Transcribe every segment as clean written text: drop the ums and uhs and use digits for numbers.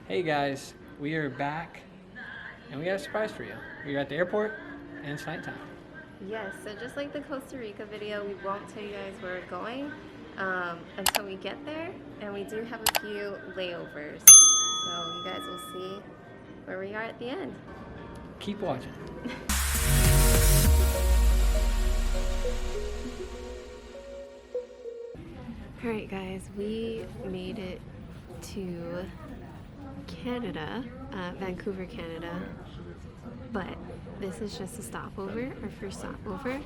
Hey guys, we are back and we got a surprise for you. We're at the airport and it's nighttime. Yes, so just like the Costa Rica video, we won't tell you guys where we're going until we get there, and we do have a few layovers. So you guys will see where we are at the end. Keep watching. Alright guys, we made it to Canada, Vancouver, Canada, but this is just a stopover, our first stopover.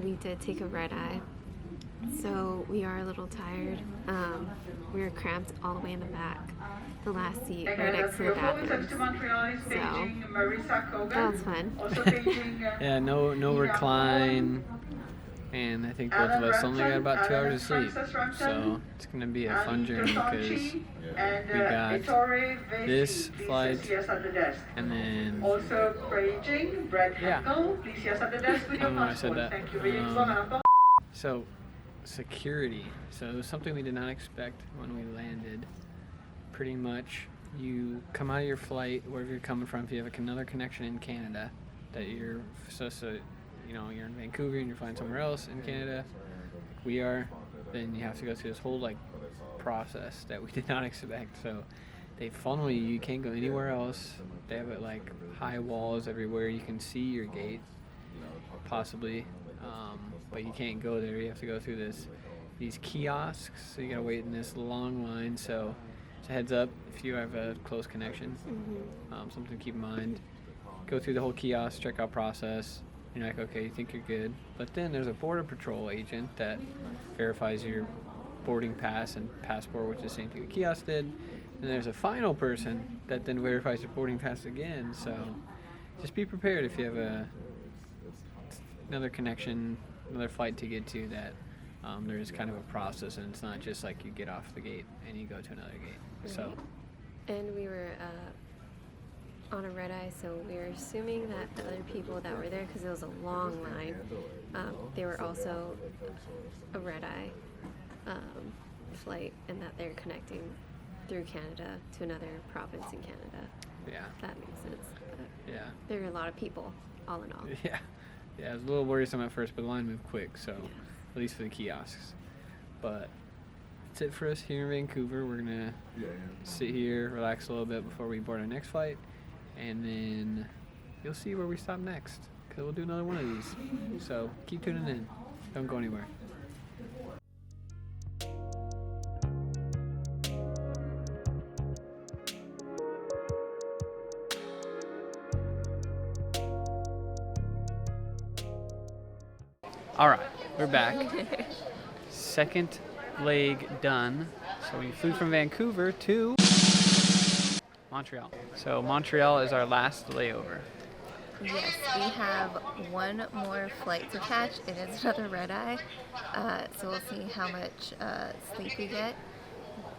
We did take a red eye, so we are a little tired. We were cramped all the way in the back, the last seat right next to the bathroom. So that was fun. Yeah, no recline. And I think both of us only got about 2 hours of sleep. So it's going to be a fun journey because we got this flight and then... Yeah. I don't know why I said that. So, security. So it was something we did not expect when we landed. Pretty much, you come out of your flight, wherever you're coming from, if you have another connection in Canada that you're supposed to... You know, you're in Vancouver and you're flying somewhere else in Canada, like we are, then you have to go through this whole like process that we did not expect. So they funnel you. You can't go anywhere else. They have like high walls everywhere. You can see your gate, possibly, but you can't go there. You have to go through these kiosks. So you gotta wait in this long line. So it's a heads up if you have a close connection. Something to keep in mind. Go through the whole kiosk checkout process. You're like, okay, you think you're good. But then there's a border patrol agent that verifies your boarding pass and passport, which is the same thing the kiosk did. And there's a final person that then verifies your boarding pass again. So just be prepared if you have another connection, another flight to get to, that there is kind of a process, and it's not just like you get off the gate and you go to another gate. So. And we were on a red eye, so we were assuming that the other people that were there, because it was a long line, they were also a red eye flight, and that they're connecting through Canada to another province in Canada. Yeah. That makes sense. But yeah. There are a lot of people, all in all. Yeah. Yeah, it was a little worrisome at first, but the line moved quick, so at least for the kiosks. But that's it for us here in Vancouver. We're going to sit here, relax a little bit before we board our next flight. And then you'll see where we stop next, because we'll do another one of these. So keep tuning in. Don't go anywhere. All right, we're back. Second leg done. So we flew from Vancouver to Montreal. So Montreal is our last layover. Yes, we have one more flight to catch. It is another red eye, so we'll see how much sleep we get.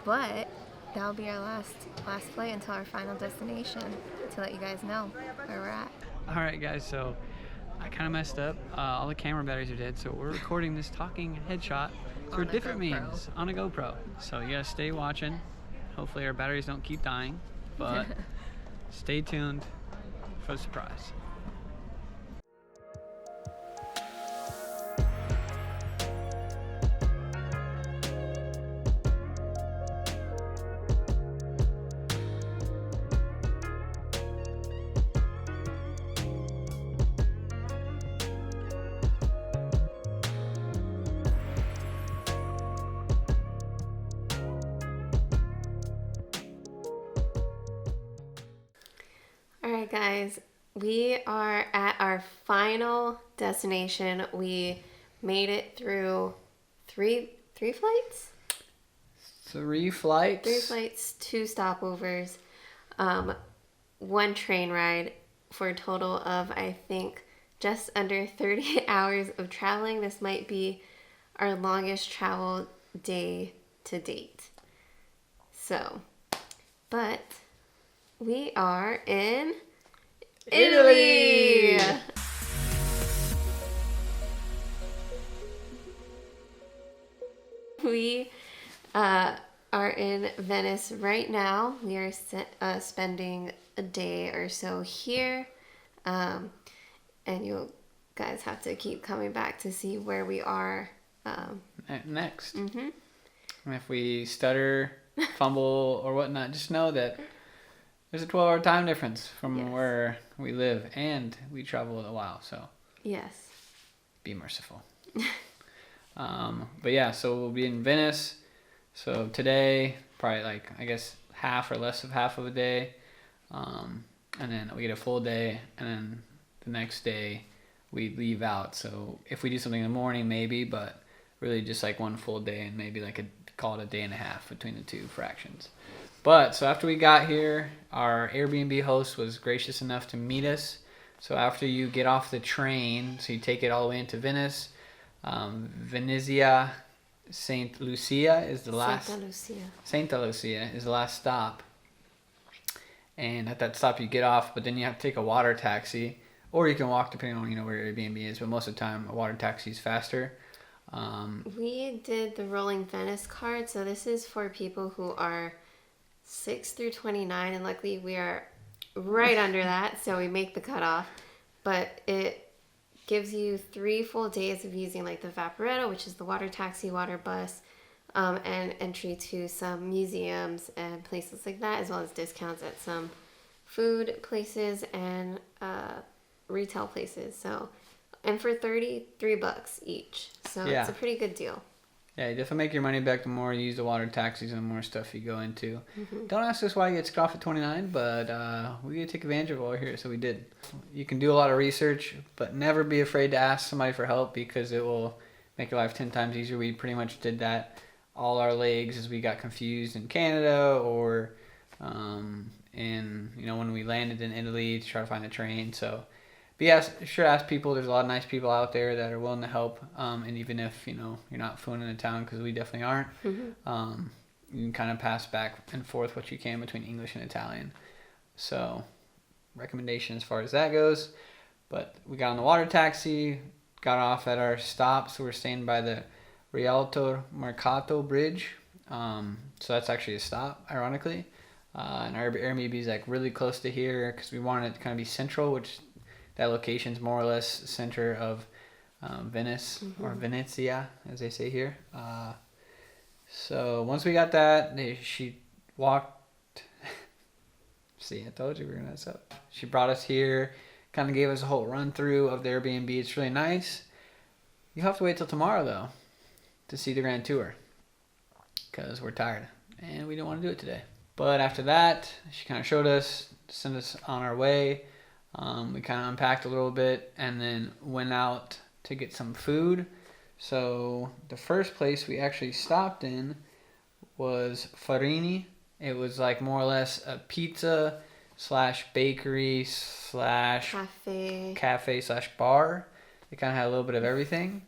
But that'll be our last flight until our final destination, to let you guys know where we're at. All right, guys. So I kind of messed up. All the camera batteries are dead, so we're recording this talking headshot for different means on a GoPro. So you gotta stay watching. Hopefully our batteries don't keep dying. But stay tuned for the surprise. Alright guys, we are at our final destination. We made it through three flights? 3 flights? 3 flights, 2 stopovers, 1 train ride, for a total of, I think, just under 30 hours of traveling. This might be our longest travel day to date. So, but we are in Italy! We are in Venice right now. We are spending a day or so here. And you guys have to keep coming back to see where we are next. Mm-hmm. And if we stutter, fumble, or whatnot, just know that there's a 12-hour time difference from where we live, and we travel a while, so yes, be merciful. But yeah, so we'll be in Venice. So today, probably like, I guess, half or less of half of a day. And then we get a full day, and then the next day we leave out. So if we do something in the morning, maybe, but really just like one full day and maybe like call it a day and a half between the two fractions. But so after we got here, our Airbnb host was gracious enough to meet us. So after you get off the train, so you take it all the way into Venice, Venezia, Saint Lucia is the last. Santa Lucia is the last stop. And at that stop you get off, but then you have to take a water taxi, or you can walk depending on where your Airbnb is. But most of the time, a water taxi is faster. We did the Rolling Venice card, so this is for people who are 6 through 29, and luckily we are right under that, so we make the cutoff. But it gives you 3 full days of using like the Vaporetto, which is the water taxi, water bus, and entry to some museums and places like that, as well as discounts at some food places and retail places. So, and for $33 each, so it's a pretty good deal. Yeah, you definitely make your money back the more you use the water taxis and the more stuff you go into. Mm-hmm. Don't ask us why you get scoffed at 29, but we get to take advantage of it while we're here, so we did. You can do a lot of research, but never be afraid to ask somebody for help, because it will make your life 10 times easier. We pretty much did that all our legs as we got confused in Canada, or when we landed in Italy to try to find the train. So be sure to ask people. There's a lot of nice people out there that are willing to help. And even if you're not fluent in the town, because we definitely aren't, you can kind of pass back and forth what you can between English and Italian. So recommendation as far as that goes. But we got on the water taxi, got off at our stop, so we're staying by the Rialto Mercato Bridge. So that's actually a stop, ironically. And our Airbnb is like really close to here, because we wanted it to kind of be central, which that location's more or less center of Venice, or Venezia, as they say here. So once we got that, she walked. See, I told you we were gonna mess up. She brought us here, kind of gave us a whole run through of the Airbnb. It's really nice. You have to wait till tomorrow though to see the grand tour, because we're tired and we didn't want to do it today. But after that, she kind of showed us, sent us on our way. We kind of unpacked a little bit and then went out to get some food. So the first place we actually stopped in was Farini. It was like more or less a pizza / bakery / cafe / bar. It kind of had a little bit of everything.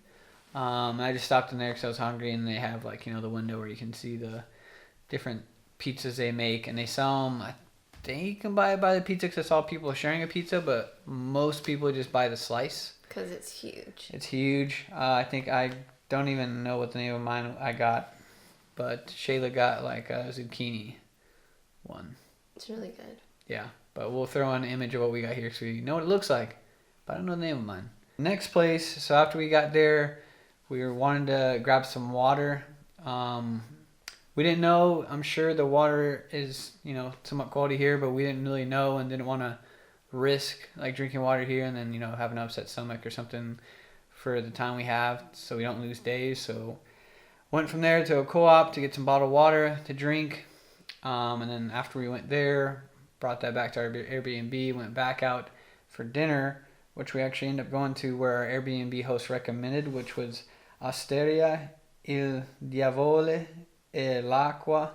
I just stopped in there because I was hungry, and they have like the window where you can see the different pizzas they make, and they sell them. I think you can buy the pizza, because I saw people sharing a pizza, but most people just buy the slice because it's huge. It's huge. I think I don't even know what the name of mine I got, but Shayla got like a zucchini one. It's really good. Yeah, but we'll throw an image of what we got here so you know what it looks like, but I don't know the name of mine. Next place, so after we got there, we were wanting to grab some water. We didn't know. I'm sure the water is, somewhat quality here, but we didn't really know and didn't want to risk like drinking water here and then, have an upset stomach or something for the time we have, so we don't lose days. So went from there to a co-op to get some bottled water to drink. And then after we went there, brought that back to our Airbnb, went back out for dinner, which we actually ended up going to where our Airbnb host recommended, which was Osteria, il Diavolo e l'acqua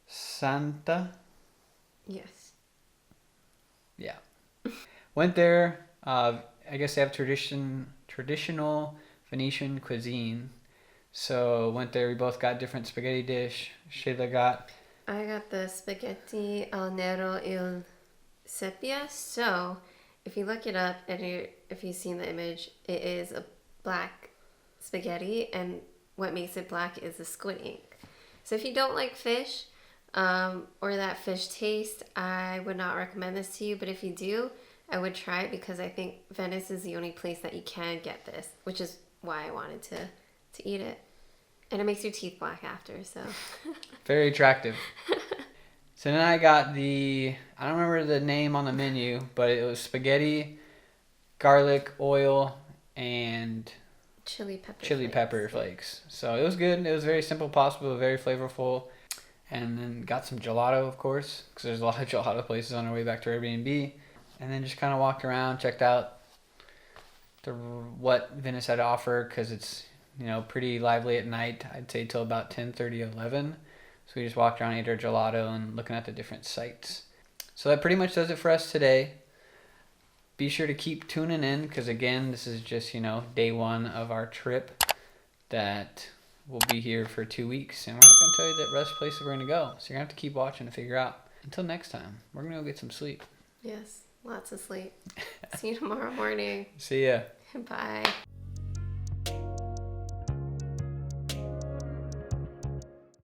santa. Yes. Yeah. Went there. I guess they have traditional Venetian cuisine. So went there. We both got different spaghetti dish. I got the spaghetti al nero il sepia. So if you look it up and if you've seen the image, it is a black spaghetti, and what makes it black is the squid ink. So if you don't like fish or that fish taste, I would not recommend this to you. But if you do, I would try it because I think Venice is the only place that you can get this, which is why I wanted to eat it. And it makes your teeth black after, so. Very attractive. So then I got I don't remember the name on the menu, but it was spaghetti, garlic, oil, and chili pepper flakes. So it was good. It was very simple pasta, but very flavorful. And then got some gelato, of course, because there's a lot of gelato places on our way back to Airbnb. And then just kind of walked around, checked out what Venice had to offer, because it's, pretty lively at night. I'd say till about 10:30, 11. So we just walked around, ate our gelato, and looking at the different sites. So that pretty much does it for us today. Be sure to keep tuning in, because again, this is just, day one of our trip that will be here for 2 weeks. And we're not going to tell you the rest places we're going to go. So you're going to have to keep watching to figure out. Until next time, we're going to go get some sleep. Yes, lots of sleep. See you tomorrow morning. See ya. Bye.